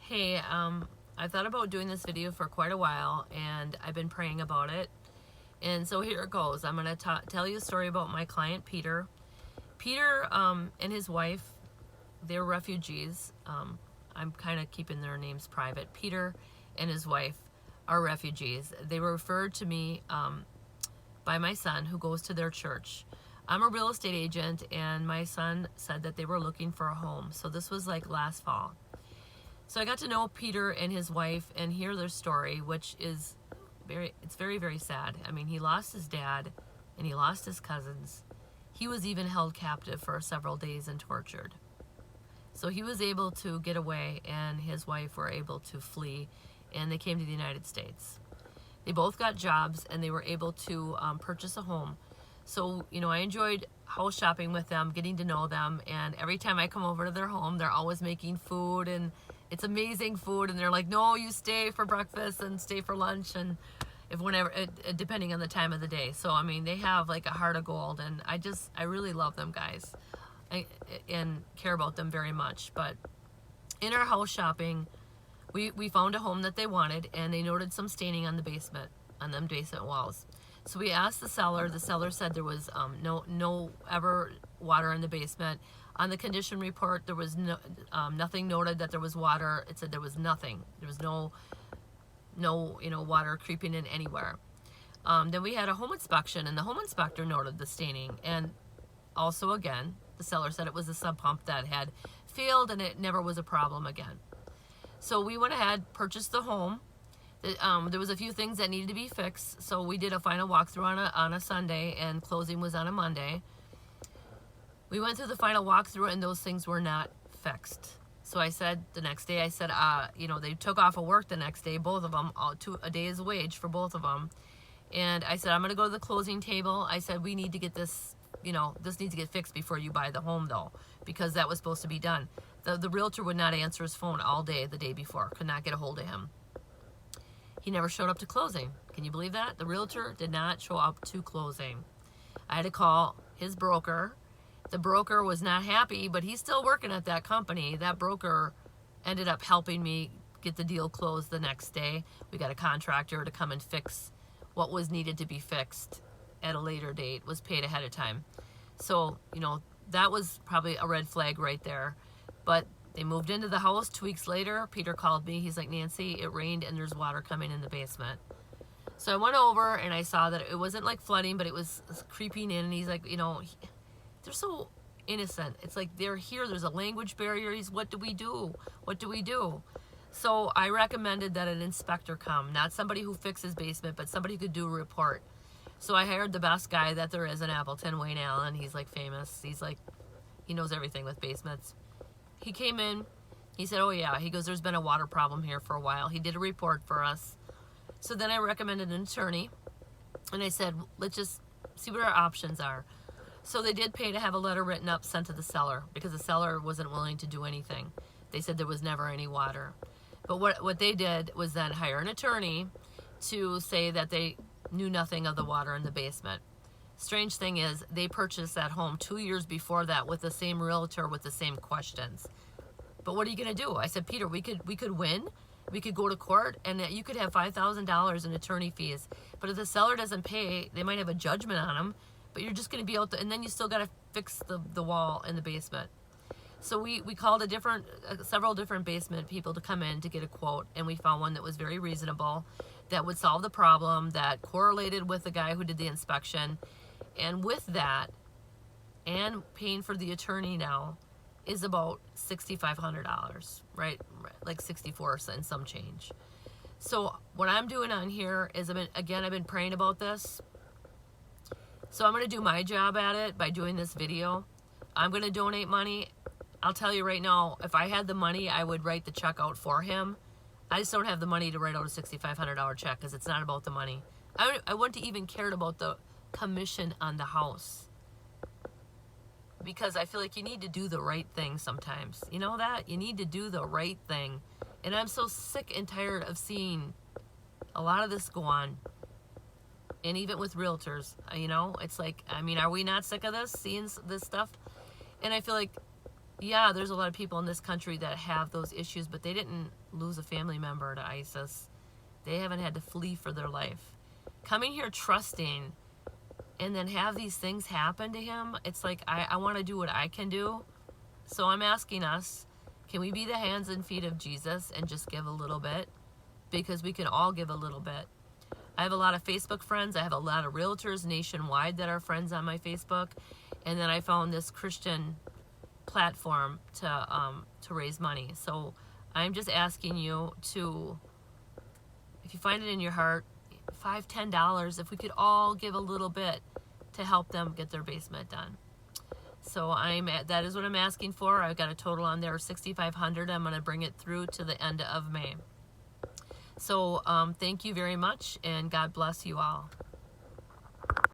Hey, I thought about doing this video for quite a while and I've been praying about it. And so here it goes. I'm going to tell you a story about my client, Peter. Peter and his wife, they're refugees. I'm kind of keeping their names private. Peter and his wife are refugees. They were referred to me by my son, who goes to their church. I'm a real estate agent, and my son said that they were looking for a home. So this was like last fall. So I got to know Peter and his wife and hear their story, which is very, very sad. I mean, he lost his dad and he lost his cousins. He was even held captive for several days and tortured. So he was able to get away, and his wife were able to flee, and they came to the United States. They both got jobs, and they were able to purchase a home. So, I enjoyed house shopping with them, getting to know them, and every time I come over to their home, they're always making food, and it's amazing food, and they're like, no, you stay for breakfast and stay for lunch, and if whenever, depending on the time of the day. So, I mean, they have like a heart of gold, and I really love them guys and care about them very much. But in our house shopping, we found a home that they wanted, and they noted some staining on the basement, on them basement walls. So we asked the seller. The seller said there was no ever water in the basement. On the condition report, there was nothing noted that there was water. It said there was nothing. There was no water creeping in anywhere. Then we had a home inspection, and the home inspector noted the staining. And also, again, the seller said it was a sub pump that had failed, and it never was a problem again. So we went ahead, purchased the home. There was a few things that needed to be fixed, so we did a final walkthrough on a Sunday, and closing was on a Monday. We went through the final walkthrough, and those things were not fixed. So I said the next day, they took off of work the next day, both of them, a day's wage for both of them. And I said, I'm going to go to the closing table. I said, we need to get this, this needs to get fixed before you buy the home, though, because that was supposed to be done. The realtor would not answer his phone all day the day before, could not get a hold of him. He never showed up to closing. Can you believe that? The realtor did not show up to closing. I had to call his broker. The broker was not happy, but he's still working at that company. That broker ended up helping me get the deal closed the next day. We got a contractor to come and fix what was needed to be fixed at a later date, was paid ahead of time. So, that was probably a red flag right there. But they moved into the house 2 weeks later. Peter called me. He's like, Nancy, it rained and there's water coming in the basement. So I went over and I saw that it wasn't like flooding, but it was creeping in. And he's like, they're so innocent. It's like they're here. There's a language barrier. What do we do? What do we do? So I recommended that an inspector come, not somebody who fixes basement, but somebody who could do a report. So I hired the best guy that there is in Appleton, Wayne Allen. He's like famous. He knows everything with basements. He came in, he said, oh yeah, he goes, there's been a water problem here for a while. He did a report for us. So then I recommended an attorney, and I said, let's just see what our options are. So they did pay to have a letter written up, sent to the seller, because the seller wasn't willing to do anything. They said there was never any water. But what they did was then hire an attorney to say that they knew nothing of the water in the basement. Strange thing is, they purchased that home 2 years before that with the same realtor with the same questions. But what are you going to do? I said, Peter, we could win. We could go to court, and you could have $5,000 in attorney fees. But if the seller doesn't pay, they might have a judgment on them. But you're just going to be out there, and then you still got to fix the wall in the basement. So we called several different basement people to come in to get a quote, and we found one that was very reasonable, that would solve the problem, that correlated with the guy who did the inspection. And with that, and paying for the attorney now, is about $6,500, right? Like 64 and some change. So what I'm doing on here is, I've been praying about this. So I'm going to do my job at it by doing this video. I'm going to donate money. I'll tell you right now, if I had the money, I would write the check out for him. I just don't have the money to write out a $6,500 check, because it's not about the money. I wouldn't even cared about the commission on the house, because I feel like you need to do the right thing sometimes. You know that? You need to do the right thing. And I'm so sick and tired of seeing a lot of this go on. And even with realtors, it's like, are we not sick of this, seeing this stuff? And I feel like Yeah, there's a lot of people in this country that have those issues, but they didn't lose a family member to ISIS. They haven't had to flee for their life. Coming here trusting and then have these things happen to him, it's like I want to do what I can do. So I'm asking us, can we be the hands and feet of Jesus and just give a little bit? Because we can all give a little bit. I have a lot of Facebook friends. I have a lot of realtors nationwide that are friends on my Facebook. And then I found this Christian platform to raise money. So I'm just asking you to, if you find it in your heart, $5, $10, if we could all give a little bit to help them get their basement done. So that is what I'm asking for. I've got a total on there of $6,500. I'm going to bring it through to the end of May. So thank you very much, and God bless you all.